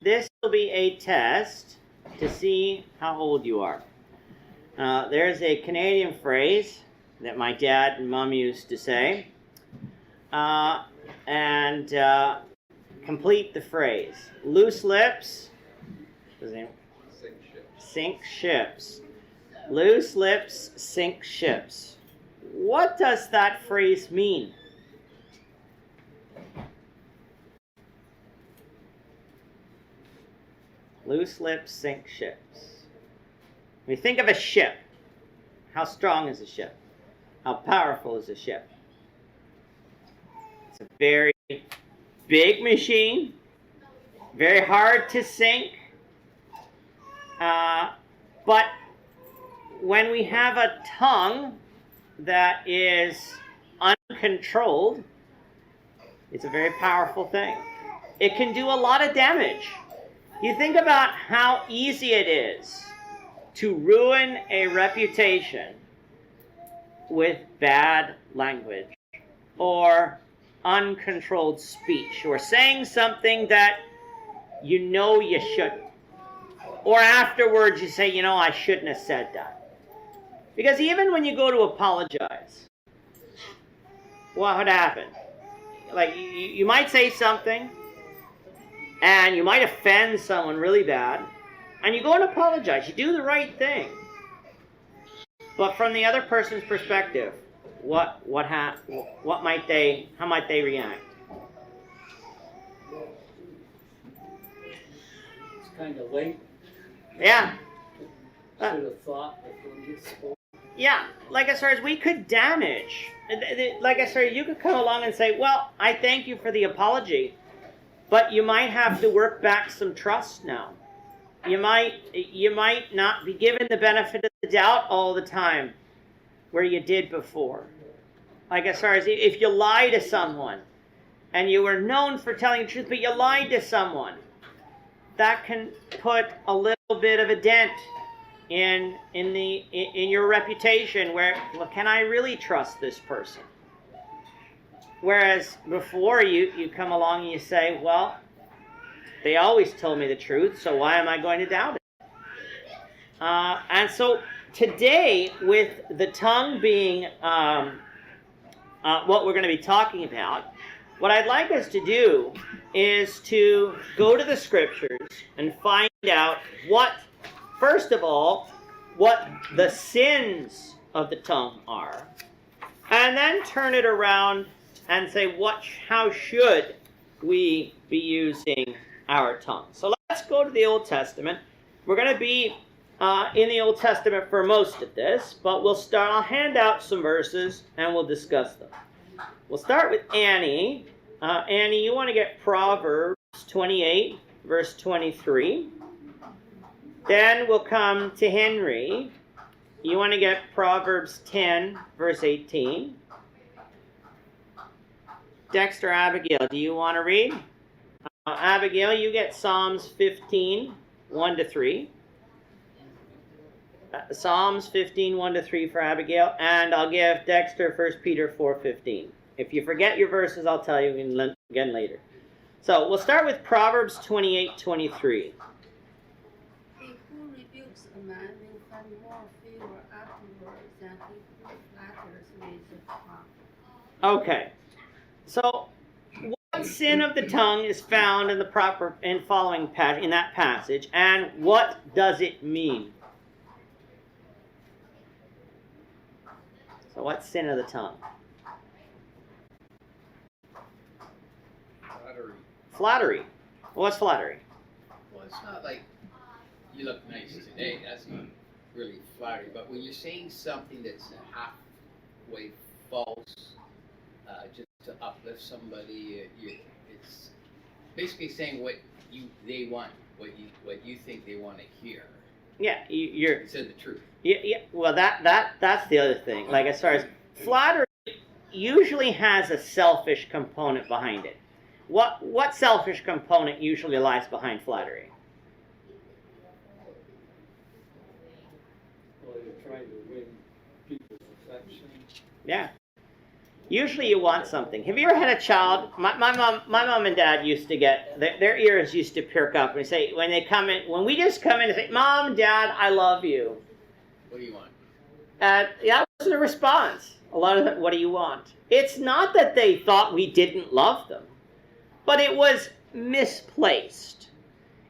this will be a test to see how old you are. There's a Canadian phrase that my dad and mom used to say, and complete the phrase. Loose lips, sink ships. Loose lips sink ships. What does that phrase mean? Loose lips sink ships. When you think of a ship, how strong is a ship? How powerful is a ship? It's a very big machine, very hard to sink. But when we have a tongue that is uncontrolled, it's a very powerful thing. It can do a lot of damage. You think about how easy it is to ruin a reputation with bad language or uncontrolled speech or saying something that you know you shouldn't. Or afterwards you say, I shouldn't have said that. Because even when you go to apologize, what would happen? Like, you might say something, and you might offend someone really bad, and you go and apologize. You do the right thing. But from the other person's perspective, how might they react? It's kind of late. Yeah. Should have thought before you spoke. Yeah, like as far as we could damage. Like I said, you could come along and say, well, I thank you for the apology, but you might have to work back some trust now. You might not be given the benefit of the doubt all the time where you did before. Like as far as if you lie to someone and you were known for telling the truth, but you lied to someone, that can put a little bit of a dent in your reputation where, well, can I really trust this person? Whereas before you come along and you say, well, they always told me the truth, so why am I going to doubt it? And so today, with the tongue being what we're going to be talking about, what I'd like us to do is to go to the scriptures and find out first of all, what the sins of the tongue are, and then turn it around and say, how should we be using our tongue? So let's go to the Old Testament. We're going to be in the Old Testament for most of this, but I'll hand out some verses and we'll discuss them. We'll start with Annie. Annie, you want to get Proverbs 28, verse 23. Then we'll come to Henry. You want to get Proverbs 10, verse 18. Dexter, Abigail, do you want to read? Abigail, you get Psalms 15, 1-3. Psalms 15, 1-3 for Abigail. And I'll give Dexter 1 Peter 4:15. If you forget your verses, I'll tell you again later. So we'll start with Proverbs 28, 23. He who rebukes a man will find more favor afterwards than he who flatters with the tongue. Okay. So what sin of the tongue is found in the following in that passage, and what does it mean? So what's sin of the tongue? Flattery. What's flattery? Well, it's not like you look nice today. That's not really flattery. But when you're saying something that's halfway false, just to uplift somebody, it's basically saying what they want, what you think they want to hear. Yeah, you're instead of the truth. Yeah. Well, that's the other thing. Like as far as flattery, usually has a selfish component behind it. What selfish component usually lies behind flattery? Well, you're trying to win people's affection. Yeah. Usually you want something. Have you ever had a child? My mom and dad used to get, their ears used to perk up and say, when we just come in and say, Mom, Dad, I love you. What do you want? That was the response. A lot of what do you want? It's not that they thought we didn't love them, but it was misplaced.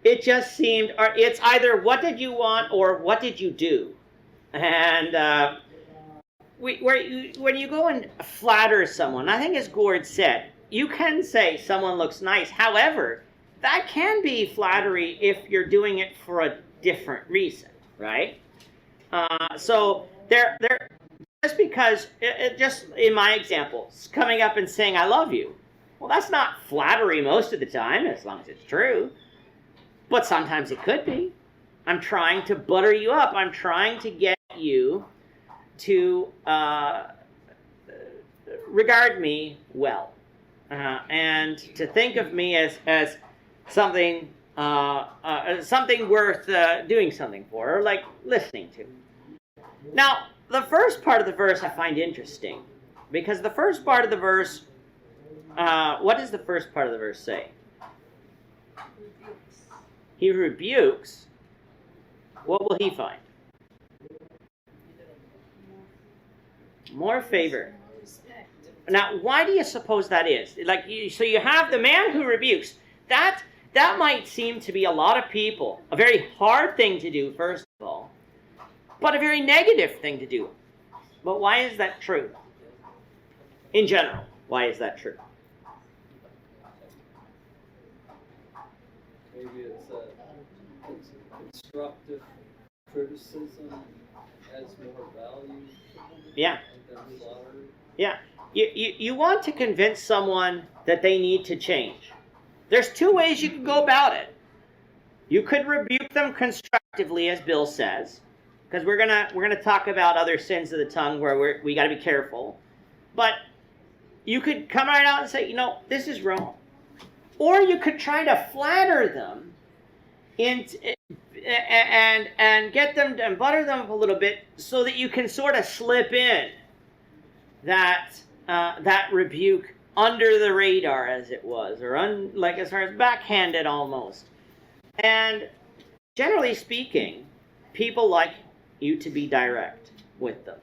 It just seemed, or it's either what did you want or what did you do? And when you go and flatter someone, I think as Gord said, you can say someone looks nice. However, that can be flattery if you're doing it for a different reason, right? So they're just because, just in my example, coming up and saying I love you, well, that's not flattery most of the time, as long as it's true. But sometimes it could be. I'm trying to butter you up. I'm trying to get you to regard me well, and to think of me as something something worth doing something for, or like listening to. Now, the first part of the verse I find interesting, because the first part of the verse, what does the first part of the verse say? He rebukes. What will he find? More favor. Now, why do you suppose that is? So you have the man who rebukes. That might seem to be a lot of people a very hard thing to do, first of all, but a very negative thing to do. But why is that true? In general, why is that true? Maybe it's constructive criticism has more value. Yeah. Than flattery. Yeah. You want to convince someone that they need to change. There's two ways you can go about it. You could rebuke them constructively, as Bill says, because we're gonna talk about other sins of the tongue where we got to be careful. But you could come right out and say, this is wrong. Or you could try to flatter them and get them and butter them up a little bit so that you can sort of slip in that rebuke under the radar, as it was, or as far as backhanded almost. And generally speaking, people like you to be direct with them.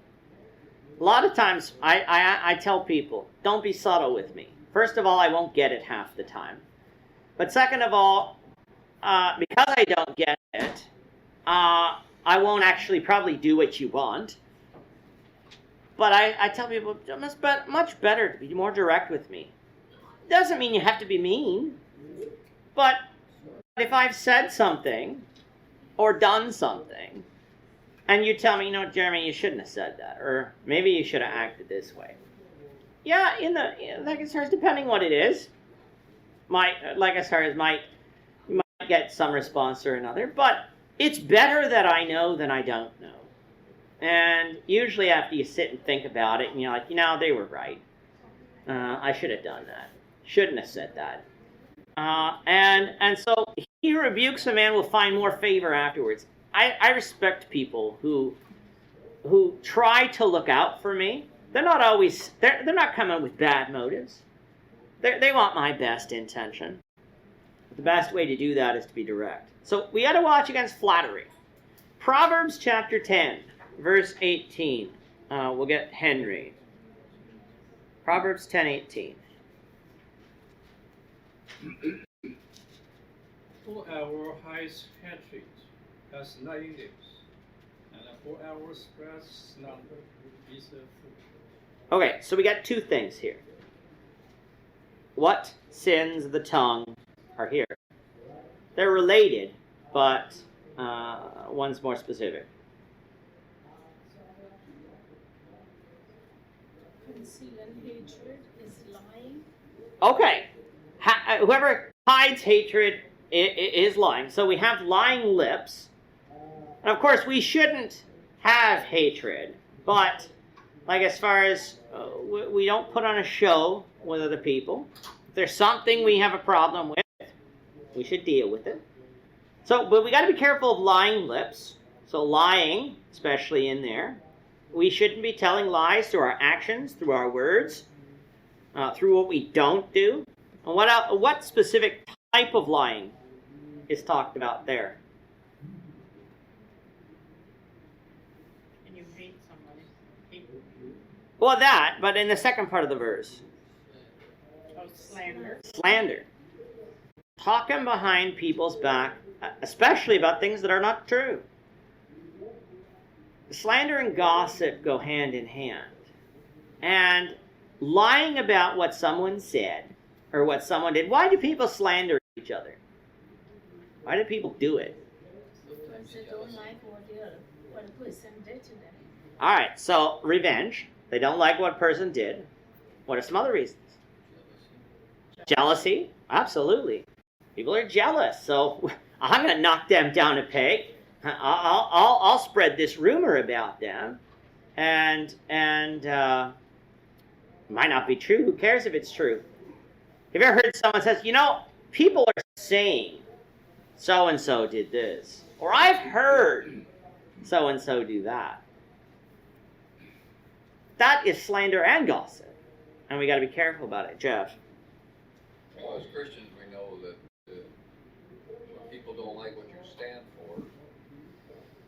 A lot of times I tell people, don't be subtle with me. First of all, I won't get it half the time. But second of all, because I don't get it, I won't actually probably do what you want. But I tell people, it's much better to be more direct with me. Doesn't mean you have to be mean. But if I've said something or done something, and you tell me, Jeremy, you shouldn't have said that, or maybe you should have acted this way. Yeah, as far as depending what it is, you might get some response or another, but it's better that I know than I don't know. And usually after you sit and think about it, and you're like, they were right. I should have done that. Shouldn't have said that. And so he who rebukes a man will find more favor afterwards. I respect people who try to look out for me. They're not coming with bad motives. They want my best intention. The best way to do that is to be direct. So we got to watch against flattery. Proverbs chapter 10, verse 18. We'll get Henry. Proverbs 10:18. Whoever hides hatred has lying lips, and whoever spreads slander is a fool. Okay, so we got two things here. What sins of the tongue are here? They're related, but one's more specific. Concealing hatred is lying. Okay, whoever hides hatred is lying. So we have lying lips. And of course, we shouldn't have hatred, but as far as we don't put on a show with other people. If there's something we have a problem with, we should deal with it. But we got to be careful of lying lips. So lying, especially in there. We shouldn't be telling lies through our actions, through our words. through what we don't do. And what specific type of lying is talked about there? And you hate somebody. Well, that, but in the second part of the verse. Oh, slander. Slander. Talking behind people's back, especially about things that are not true. Slander and gossip go hand in hand. And lying about what someone said or what someone did. Why do people slander each other? Why do people do it? Because they don't like what a person did to them. All right, so revenge. They don't like what a person did. What are some other reasons? Jealousy. Absolutely. People are jealous, so I'm going to knock them down a peg. I'll spread this rumor about them, and it might not be true. Who cares if it's true? Have you ever heard someone says, people are saying so and so did this, or I've heard so and so do that. That is slander and gossip, and we got to be careful about it, Jeff. Well, as Christians, we know that when people don't like what you stand for,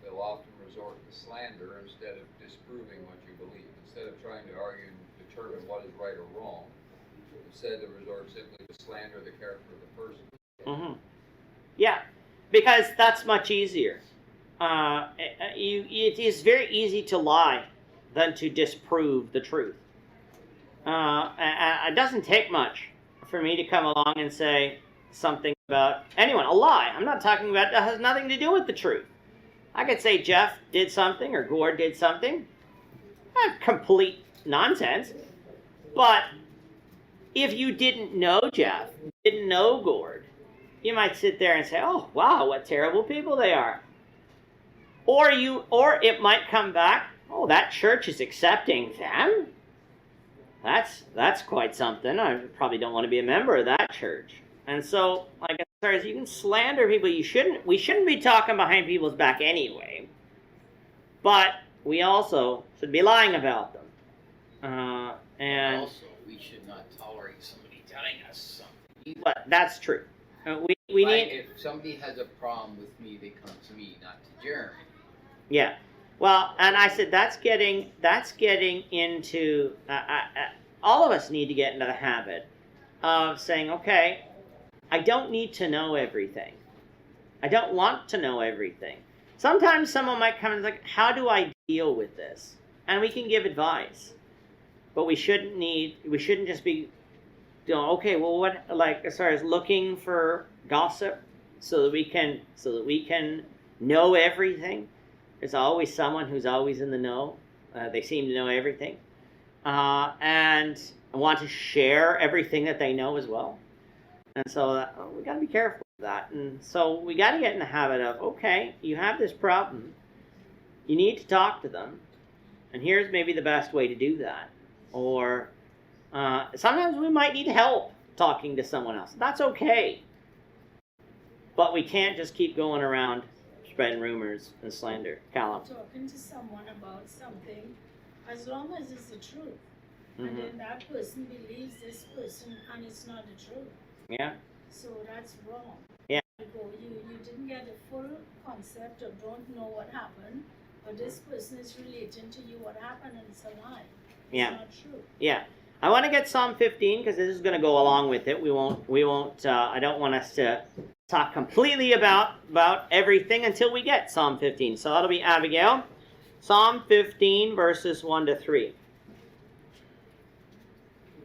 they'll often resort to slander instead of disproving what you believe. Instead of trying to argue and determine what is right or wrong, instead they resort simply to slander the character of the person. Mm-hmm. Yeah, because that's much easier. It is very easy to lie than to disprove the truth. It doesn't take much for me to come along and say something about anyone, a lie. I'm not talking about that has nothing to do with the truth. I could say Jeff did something or Gord did something. That's complete nonsense. But if you didn't know Jeff, didn't know Gord, you might sit there and say, "Oh, wow, what terrible people they are." Or it might come back, "Oh, that church is accepting them. That's quite something. I probably don't want to be a member of that church." And so, like as far as you can slander people, we shouldn't be talking behind people's back anyway. But we also should be lying about them. And also, we should not tolerate somebody telling us something. But that's true. We Like, need. if somebody has a problem with me, they come to me, not to Jeremy. Yeah. Well, and I said that's getting into. All of us need to get into the habit of saying, okay, I don't need to know everything. I don't want to know everything. Sometimes someone might come and like, how do I deal with this? And we can give advice, but we shouldn't just be, okay, well, what, like as far as looking for gossip, so that we can know everything. There's always someone who's always in the know. They seem to know everything. And want to share everything that they know as well. And so we got to be careful of that. And so we got to get in the habit of, okay, you have this problem. You need to talk to them. And here's maybe the best way to do that. Or sometimes we might need help talking to someone else. That's okay. But we can't just keep going around spreading rumors and slander. Callum. Talking to someone about something, as long as it's the truth. Mm-hmm. And then that person believes this person and it's not the truth. Yeah. So that's wrong. Yeah. You didn't get the full concept or don't know what happened, but this person is relating to you what happened and it's a lie. It's Yeah. not true. Yeah. I want to get Psalm 15 because this is going to go along with it. We won't, I don't want us to talk completely about everything until we get Psalm 15. So that'll be Abigail. Psalm 15 verses 1 to 3.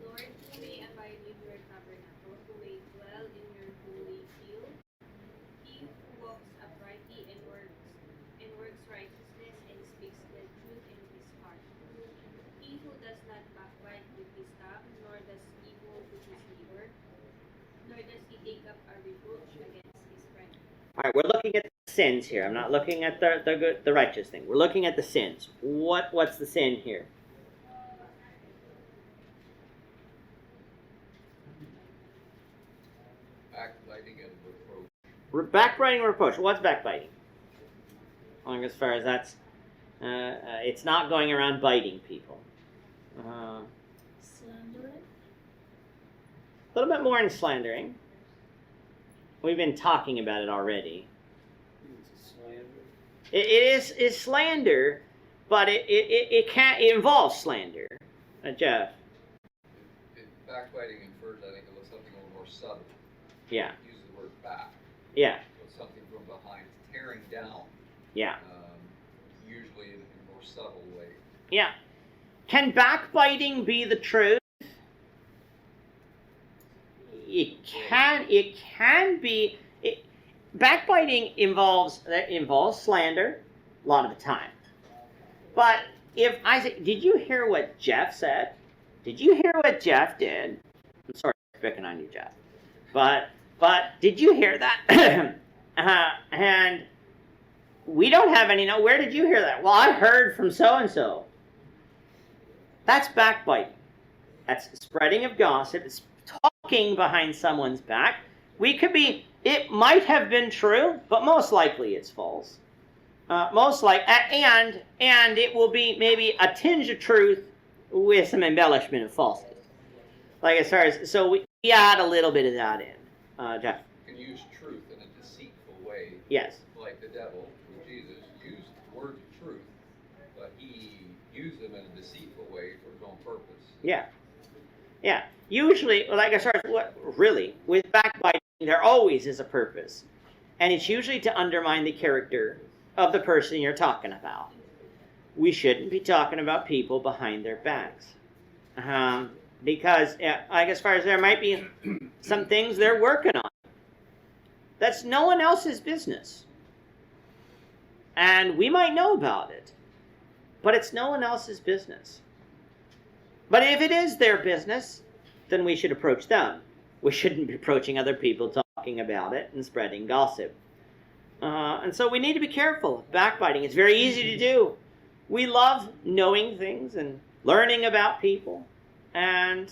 Lord, who may abide in your tabernacle, who may dwell in your holy hill? He who walks uprightly and works righteousness and speaks the truth in his heart. He who does not backbite with his tongue, nor does evil to his neighbor, nor does he take up a reproach against his friend. All right, we're looking at the sins here. I'm not looking at the righteous thing. We're looking at the sins. What's the sin here? Backbiting and reproach. Backbiting and reproach. What's backbiting? As far as that's, it's not going around biting people. Slandering? A little bit more in slandering. We've been talking about it already. It's slander. It is slander, but it involves slander. Jeff. Backbiting infers, I think, it was something a little more subtle. Yeah. Use the word back. Yeah. So it's something from behind, tearing down. Yeah. Usually in a more subtle way. Yeah. Can backbiting be the truth? It can be. Backbiting involves slander a lot of the time. But if I say, did you hear what Jeff said? Did you hear what Jeff did? I'm sorry for picking on you, Jeff. But did you hear that? And we don't have any. No, where did you hear that? Well, I heard from so and so. That's backbiting. That's spreading of gossip. It's talking behind someone's back. It might have been true, but most likely it's false. And it will be maybe a tinge of truth with some embellishment of falsehood. Like as far as, so we add a little bit of that in. Jeff? You can use truth in a deceitful way. Yes. Like the devil, with Jesus, used words of truth, but he used them in a deceitful way for his own purpose. Yeah. Yeah. Usually, like as far as with backbiting, there always is a purpose. And it's usually to undermine the character of the person you're talking about. We shouldn't be talking about people behind their backs. Because, like as far as there might be some things they're working on, that's no one else's business. And we might know about it, but it's no one else's business. But if it is their business, then we should approach them. We shouldn't be approaching other people talking about it and spreading gossip. And so we need to be careful of backbiting. It's very easy to do. We love knowing things and learning about people, and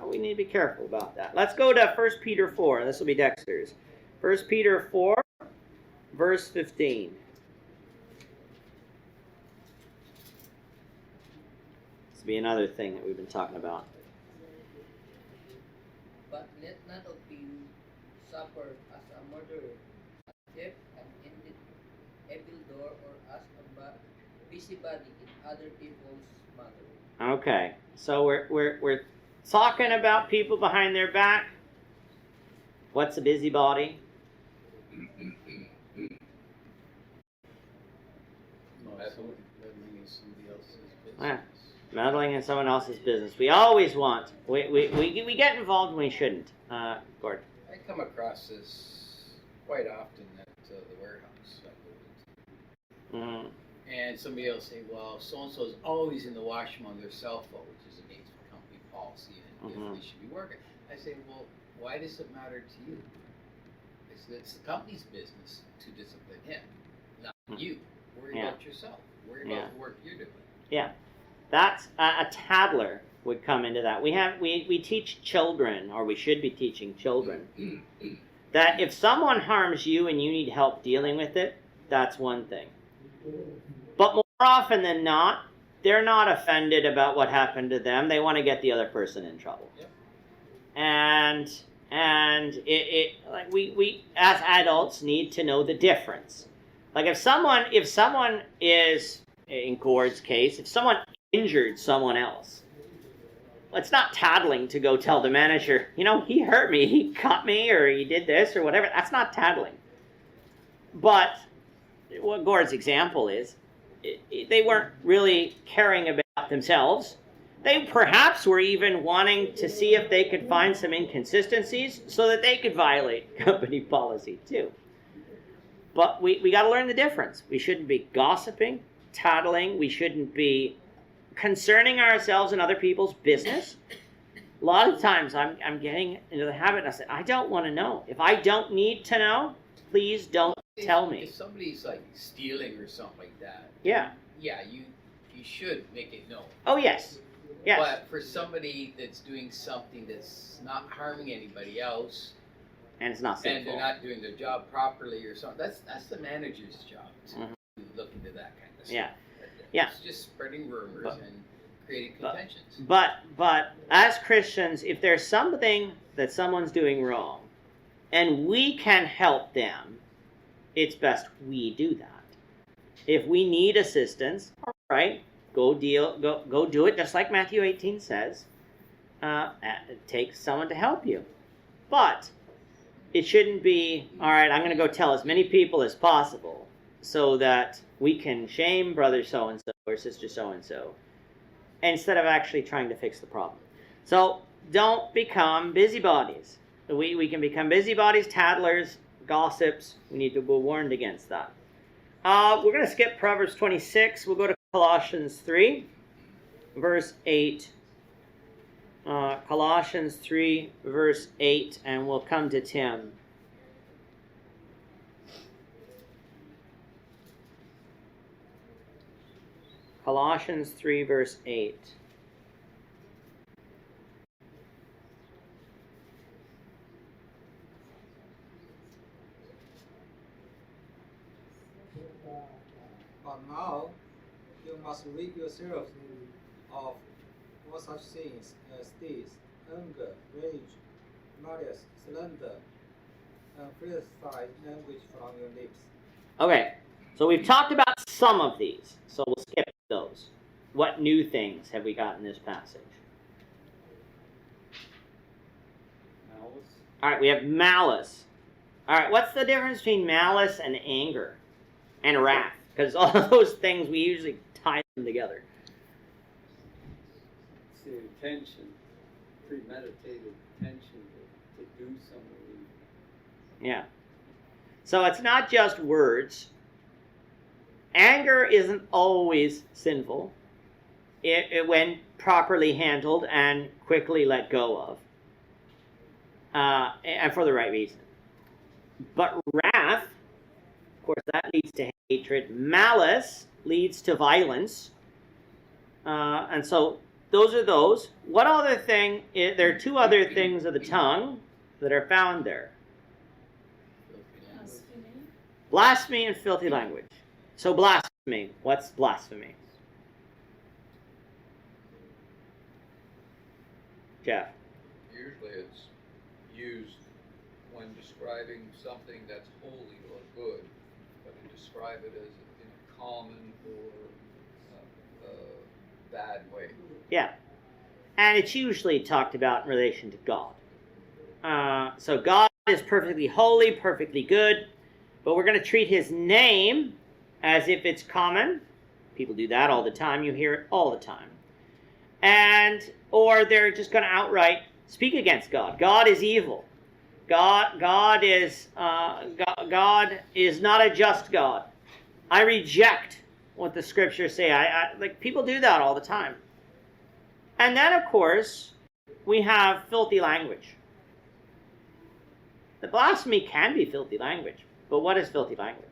we need to be careful about that. Let's go to 1 Peter 4. This will be Dexter's. 1 Peter 4, verse 15. This will be another thing that we've been talking about. But let none of you suffer as a murderer, a thief, an evildoer, or as a busybody in other people's matter. Okay, so we're talking about people behind their back. What's a busybody? Meddling in somebody else's business. We always want. We get involved when we shouldn't. Gord. I come across this quite often at the warehouse I go into. Mm-hmm. And somebody will say, well, so-and-so is always in the washroom on their cell phone, which is against the company policy, and if they should be working. I say, well, why does it matter to you? It's the company's business to discipline him, not you. Worry about yourself. Worry about the work you're doing. Yeah. That's a tattler would come into that. We teach children, or we should be teaching children, that if someone harms you and you need help dealing with it, that's one thing. But more often than not, they're not offended about what happened to them. They want to get the other person in trouble. Yep. And like we as adults need to know the difference. Like if someone is, in Gord's case, if someone injured someone else, it's not tattling to go tell the manager, he hurt me, he cut me, or he did this, or whatever. That's not tattling. But what Gord's example is, they weren't really caring about themselves. They perhaps were even wanting to see if they could find some inconsistencies so that they could violate company policy too. But we got to learn the difference. We shouldn't be gossiping, tattling. We shouldn't be concerning ourselves in other people's business. A lot of times I'm getting into the habit, and I say, I don't want to know. If I don't need to know, please don't tell me. If somebody's like stealing or something like that, Yeah, you should make it known. Oh, yes. Yes. But for somebody that's doing something that's not harming anybody else, And it's not and sinful. they're not doing their job properly or something, that's the manager's job to look into that kind of stuff. Yeah. Yeah. It's just spreading rumors But- and creating contentions. But as Christians, if there's something that someone's doing wrong, and we can help them, it's best we do that. If we need assistance, all right, go do it, just like Matthew 18 says. Take someone to help you. But it shouldn't be, all right, I'm going to go tell as many people as possible so that we can shame brother so-and-so or sister so-and-so, instead of actually trying to fix the problem. So don't become busybodies. We can become busybodies, tattlers, gossips. We need to be warned against that. We're going to skip Proverbs 26. We'll go to Colossians 3, verse 8. Colossians 3, verse 8, and we'll come to Tim. Colossians 3, verse 8. But now you must rid yourselves of all such things as this: anger, rage, malice, slander, and philistine language from your lips. Okay, so we've talked about some of these, so we'll skip those. What new things have we got in this passage? Malice. All right, we have malice. All right, what's the difference between malice and anger and wrath? Because all of those things, we usually tie them together. It's the intention, premeditated intention to do something. Yeah. So it's not just words. Anger isn't always sinful when properly handled and quickly let go of, and for the right reason. But wrath, of course, that leads to hatred. Malice leads to violence. And so those are those. What other thing? There are two other things of the tongue that are found there. Blasphemy and filthy language. So blasphemy. What's blasphemy? Jeff. Usually it's used when describing something that's holy or good, but to describe it as in a common or bad way. Yeah. And it's usually talked about in relation to God. So God is perfectly holy, perfectly good, but we're going to treat his name as if it's common. People do that all the time. You hear it all the time. Or they're just going to outright speak against God. God is evil. God is not a just God. I reject what the scriptures say. Like people do that all the time. And then, of course, we have filthy language. The blasphemy can be filthy language, but what is filthy language?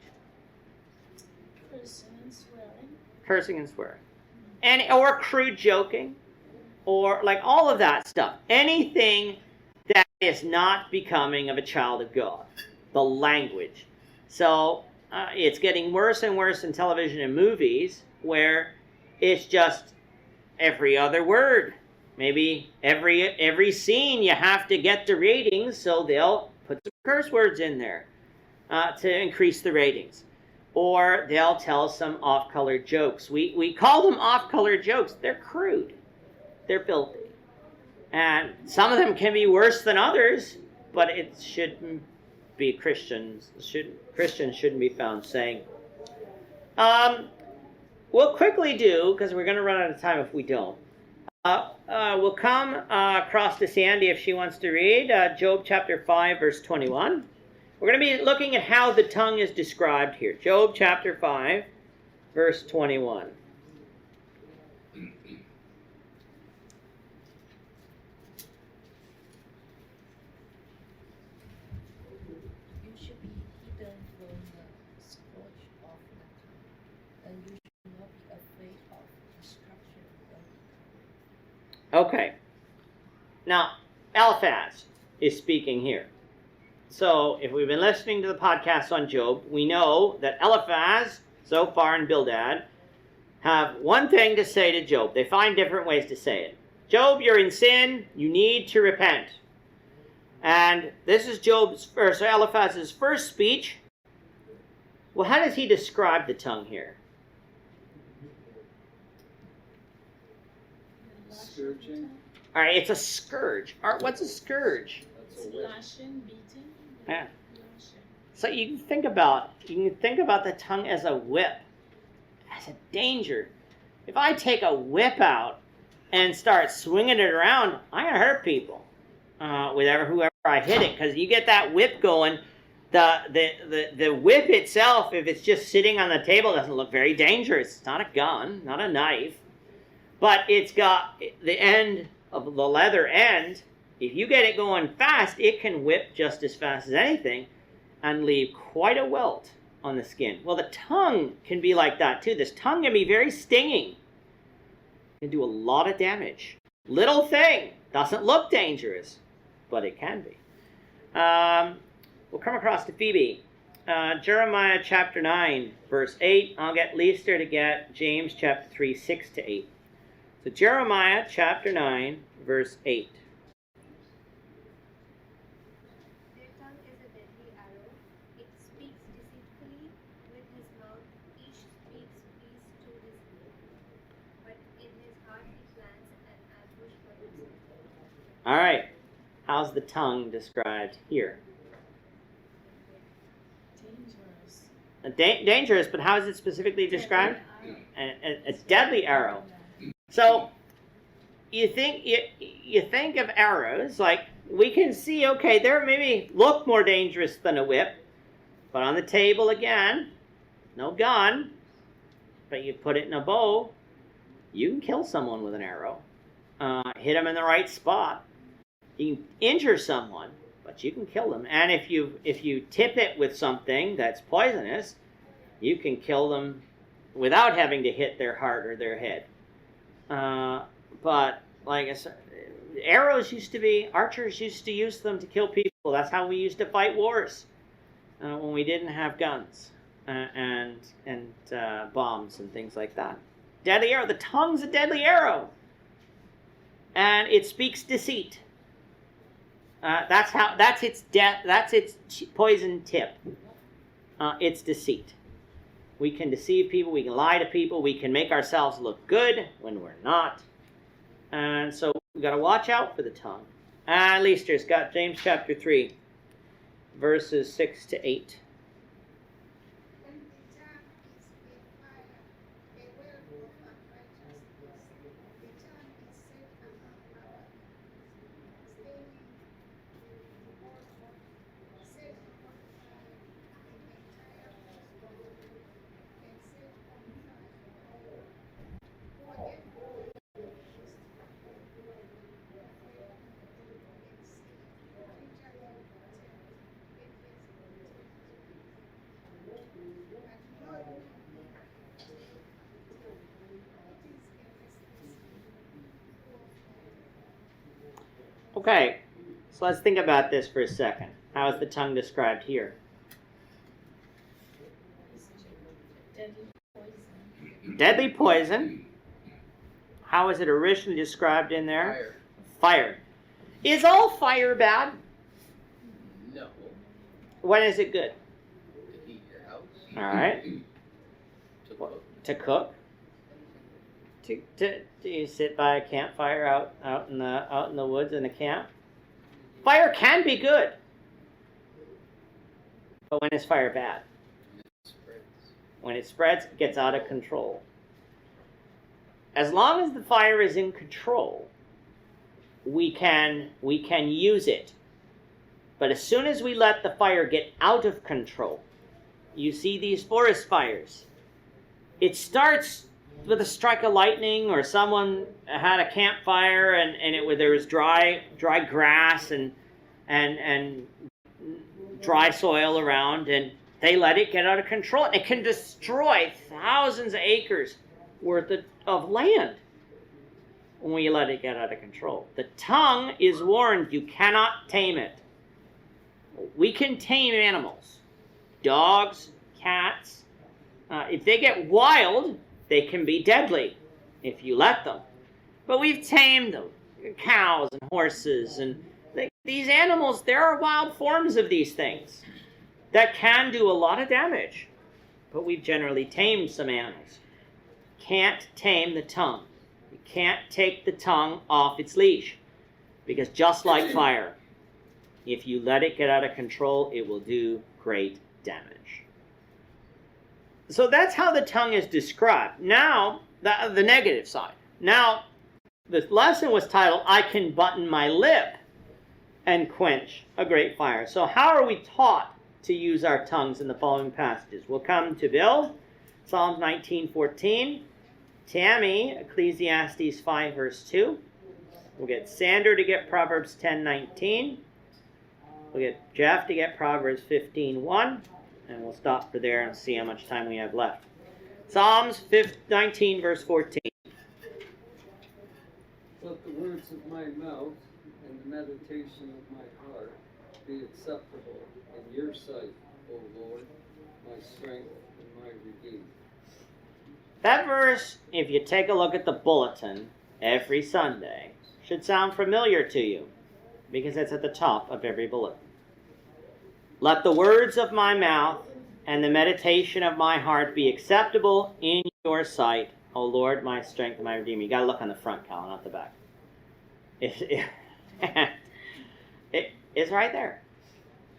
Cursing and swearing. Cursing and swearing. Or crude joking, or like all of that stuff. Anything that is not becoming of a child of God. The language. So it's getting worse and worse in television and movies, where it's just every other word. Maybe every scene you have to get the ratings, so they'll put some curse words in there to increase the ratings. Or they'll tell some off-color jokes. We call them off-color jokes. They're crude. They're filthy. And some of them can be worse than others, but it shouldn't be Christians shouldn't be found saying. We'll quickly do, because we're going to run out of time if we don't. We'll come across to Sandy if she wants to read Job chapter 5, verse 21. We're going to be looking at how the tongue is described here. Job chapter 5, verse 21. You should be hidden from the scourge of the tongue, and you should not be afraid of destruction when it comes. Okay. Now, Eliphaz is speaking here. So, if we've been listening to the podcast on Job, we know that Eliphaz, Zophar, and Bildad have one thing to say to Job. They find different ways to say it. Job, you're in sin. You need to repent. And this is Eliphaz's first speech. Well, how does he describe the tongue here? Scourging. All right, it's a scourge. What's a scourge? That's a whip. Lashing, beating. Yeah. Lashing. So you can think about the tongue as a whip, as a danger. If I take a whip out and start swinging it around, I'm gonna hurt people with whoever I hit it, because you get that whip going. The whip itself, if it's just sitting on the table, doesn't look very dangerous. It's not a gun, not a knife, but it's got the end of the leather end. If you get it going fast, it can whip just as fast as anything and leave quite a welt on the skin. Well, the tongue can be like that too. This tongue can be very stinging. It can do a lot of damage. Little thing, doesn't look dangerous, but it can be. We'll come across to Phoebe. Jeremiah chapter 9, verse 8. I'll get Lester to get James chapter 3, 6 to 8. So Jeremiah chapter 9, verse 8. Their tongue is a deadly arrow. It speaks deceitfully with his mouth. Each speaks peace to his neighbor, but in his heart he plans an ambush for himself. All right. How's the tongue described here? Dangerous. Dangerous, but how is it specifically described? A deadly arrow. So you think of arrows, like we can see, okay, they're maybe look more dangerous than a whip, but on the table again, no gun, but you put it in a bow, you can kill someone with an arrow. Hit them in the right spot. You can injure someone, but you can kill them. And if you tip it with something that's poisonous, you can kill them without having to hit their heart or their head. But like I said, arrows archers used to use them to kill people. That's how we used to fight wars when we didn't have guns and bombs and things like that. Deadly arrow. The tongue's a deadly arrow, and it speaks deceit. That's its death. That's its poison tip. It's deceit. We can deceive people. We can lie to people. We can make ourselves look good when we're not. And so we've got to watch out for the tongue. Leicester's got James chapter 3, verses 6 to 8. When the tongue is a fire, a well of unrighteousness, the tongue is set among our staining the whole body, set on fire the entire body, and set on fire all. Who Okay, so let's think about this for a second. How is the tongue described here? Deadly poison. Deadly poison. How is it originally described in there? Fire. Is all fire bad? No. When is it good? To heat your house. All right. To cook. To cook. Do you sit by a campfire out in the woods in a camp? Fire can be good, but when is fire bad? When it spreads, it gets out of control. As long as the fire is in control, we can use it. But as soon as we let the fire get out of control, you see these forest fires. It starts with a strike of lightning, or someone had a campfire and there was dry grass and dry soil around, and they let it get out of control. It can destroy thousands of acres worth of land when we let it get out of control. The tongue is warned, you cannot tame it. We can tame animals, dogs, cats. If they get wild, They can be deadly if you let them. But we've tamed them. Cows and horses and these animals, there are wild forms of these things that can do a lot of damage. But we've generally tamed some animals. Can't tame the tongue. You can't take the tongue off its leash. Because just like fire, if you let it get out of control, it will do great damage. So that's how the tongue is described. Now, the negative side. Now, this lesson was titled, I Can Button My Lip and Quench a Great Fire. So how are we taught to use our tongues in the following passages? We'll come to Bill, Psalms 19:14. Tammy, Ecclesiastes 5, verse 2. We'll get Sander to get Proverbs 10:19. We'll get Jeff to get Proverbs 15:1. And we'll stop for there and see how much time we have left. Psalms 19, verse 14. Let the words of my mouth and the meditation of my heart be acceptable in your sight, O Lord, my strength and my redeemer. That verse, if you take a look at the bulletin every Sunday, should sound familiar to you because it's at the top of every bulletin. Let the words of my mouth and the meditation of my heart be acceptable in your sight, O Lord, my strength and my redeemer. You got to look on the front, Cal, not the back. It's right there.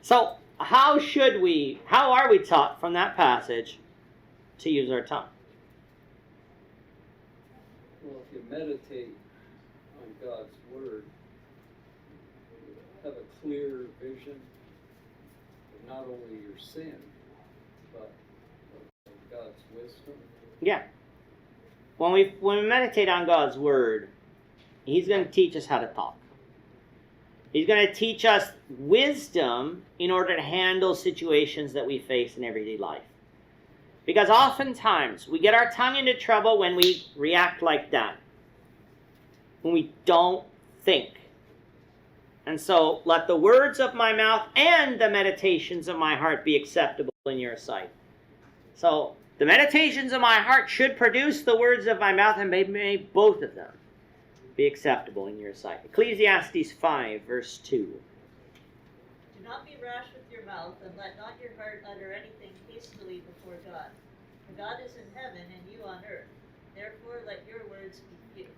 So how are we taught from that passage to use our tongue? Well, if you meditate on God's word, you have a clear vision of not only your sin, but of God's wisdom. Yeah. When we meditate on God's word, He's going to teach us how to talk. He's going to teach us wisdom in order to handle situations that we face in everyday life. Because oftentimes we get our tongue into trouble when we react like that. When we don't think. And so let the words of my mouth and the meditations of my heart be acceptable in your sight. So the meditations of my heart should produce the words of my mouth, and may both of them be acceptable in your sight. Ecclesiastes 5, verse 2. Do not be rash with your mouth, and let not your heart utter anything hastily before God. For God is in heaven, and you on earth. Therefore let your words be few.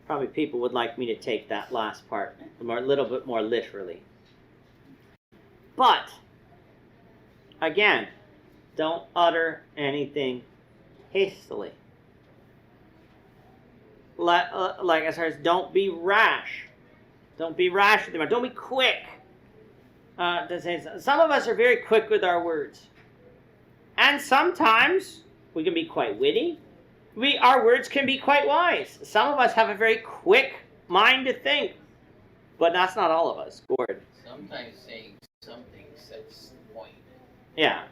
Probably people would like me to take that last part a little bit more literally. But, again, don't utter anything hastily. Like I said, don't be rash. Don't be rash with them. Don't be quick. To say, some of us are very quick with our words. And sometimes we can be quite witty. Our words can be quite wise. Some of us have a very quick mind to think. But that's not all of us. Gord. Sometimes saying something sets the point. Yeah.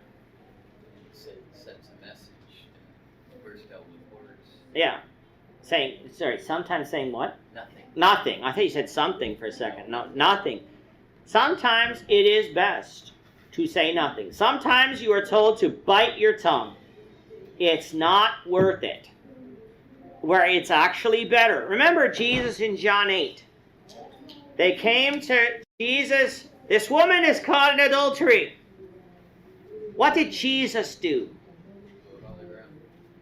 Sets a message. Burst out with words. Yeah. Sometimes saying what? Nothing. Nothing. I thought you said something for a second. No, nothing. Sometimes it is best to say nothing. Sometimes you are told to bite your tongue. It's not worth it. Where it's actually better. Remember Jesus in John 8. They came to Jesus. This woman is caught in adultery. What did Jesus do?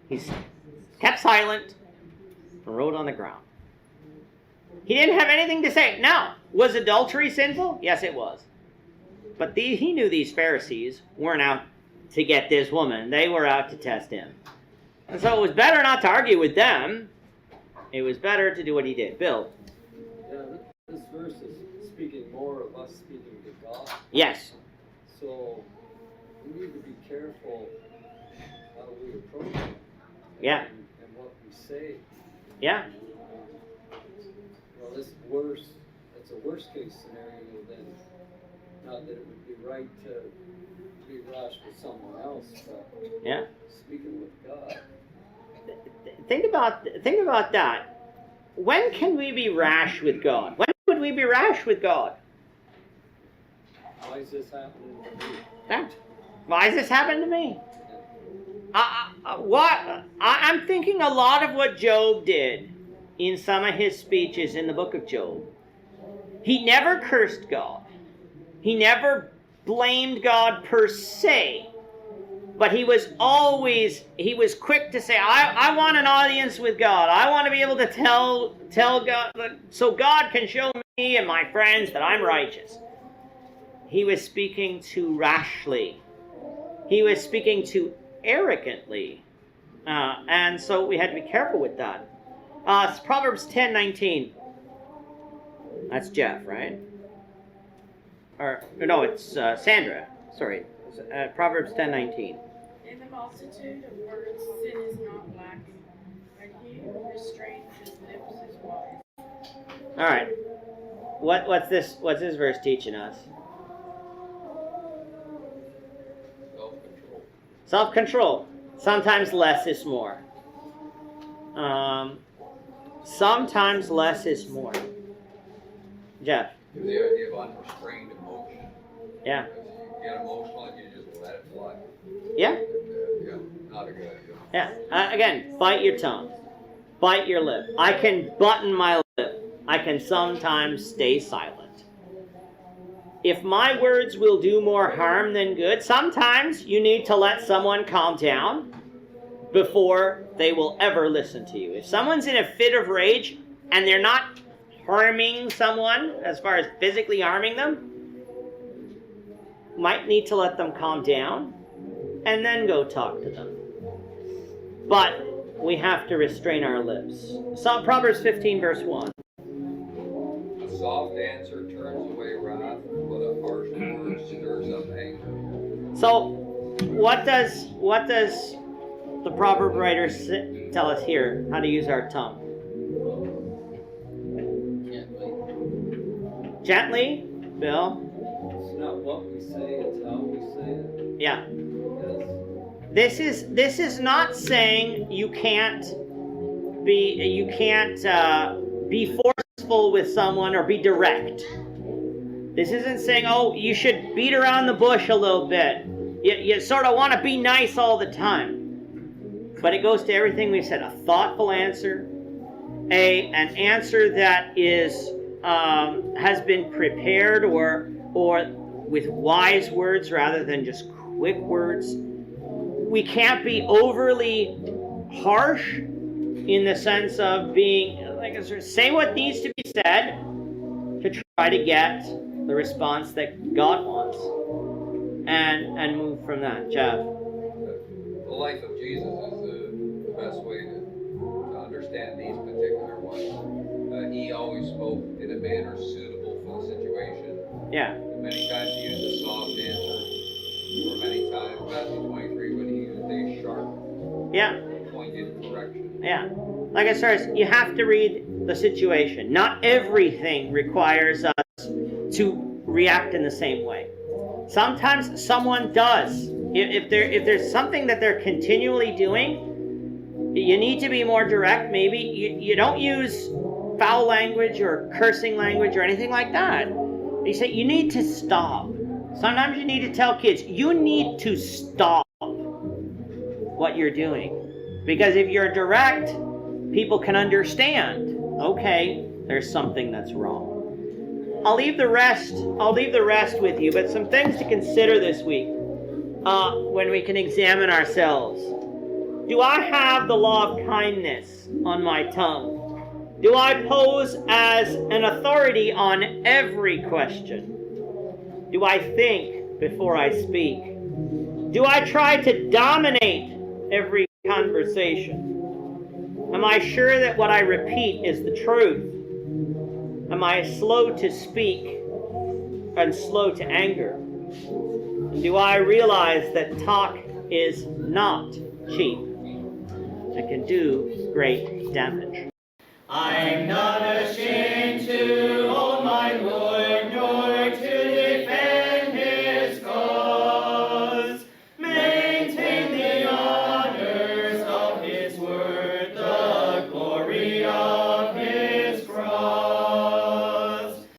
He kept silent and wrote on the ground. He didn't have anything to say. Now, was adultery sinful? Yes, it was. But he knew these Pharisees weren't out to get this woman. They were out to test him. And so it was better not to argue with them. It was better to do what he did. Bill. Yeah, this verse is speaking more of us speaking to God. Yes. So we need to be careful how we approach it. Yeah. And what we say. Yeah. Well, it's a worst case scenario then. Not that it would be right to be rash with someone else, but yeah. Speaking with God. Think about that. When can we be rash with God? When would we be rash with God? Why is this happening to me? Yeah. Why is this happening to me? I'm thinking a lot of what Job did in some of his speeches in the book of Job. He never cursed God. He never blamed God per se. But he was quick to say, I want an audience with God. I want to be able to tell God, so God can show me and my friends that I'm righteous. He was speaking too rashly. He was speaking too arrogantly. And so we had to be careful with that. It's Proverbs 10:19. That's Jeff, right? Or no, it's Sandra. Sorry. Proverbs 10:19. In the multitude of words, sin is not lacking, but he who restrains his lips is wise. All right. What's this verse teaching us? Self-control. Self-control. Sometimes less is more. Sometimes less is more. Jeff. The idea of unrestrained emotion. Yeah. You get emotional and you just let it fly. Yeah. Yeah, not a good idea. Yeah. Again, bite your tongue. Bite your lip. I can button my lip. I can sometimes stay silent. If my words will do more harm than good, sometimes you need to let someone calm down before they will ever listen to you. If someone's in a fit of rage and they're not harming someone as far as physically harming them, might need to let them calm down and then go talk to them. But we have to restrain our lips. Proverbs 15 verse 1. A soft answer turns away wrath, but a harsh word stirs up anger. So what does the proverb writer tell us here how to use our tongue? Gently, Bill. It's not what we say, it's how we say it. Yeah. Yes. This is not saying you can't be forceful with someone or be direct. This isn't saying, oh, you should beat around the bush a little bit. You sort of want to be nice all the time. But it goes to everything we've said. A thoughtful answer. An answer that is has been prepared or with wise words rather than just quick words. We can't be overly harsh in the sense of being, like I said, say what needs to be said to try to get the response that God wants and move from that. Jeff? The life of Jesus is the best way to understand these particular ones. He always spoke in a manner suitable for the situation. Yeah. Many times he used a soft answer, or many times, Matthew 23, when he used a sharp, pointed correction. Yeah. Like I said, you have to read the situation. Not everything requires us to react in the same way. Sometimes someone does. If there's something that they're continually doing, you need to be more direct. Maybe you don't use foul language or cursing language or anything like that. You say you need to stop. Sometimes you need to tell kids, you need to stop what you're doing. Because if you're direct, people can understand, okay, there's something that's wrong. I'll leave the rest with you, but some things to consider this week when we can examine ourselves. Do I have the law of kindness on my tongue? Do I pose as an authority on every question? Do I think before I speak? Do I try to dominate every conversation? Am I sure that what I repeat is the truth? Am I slow to speak and slow to anger? And do I realize that talk is not cheap and can do great damage? I'm not ashamed to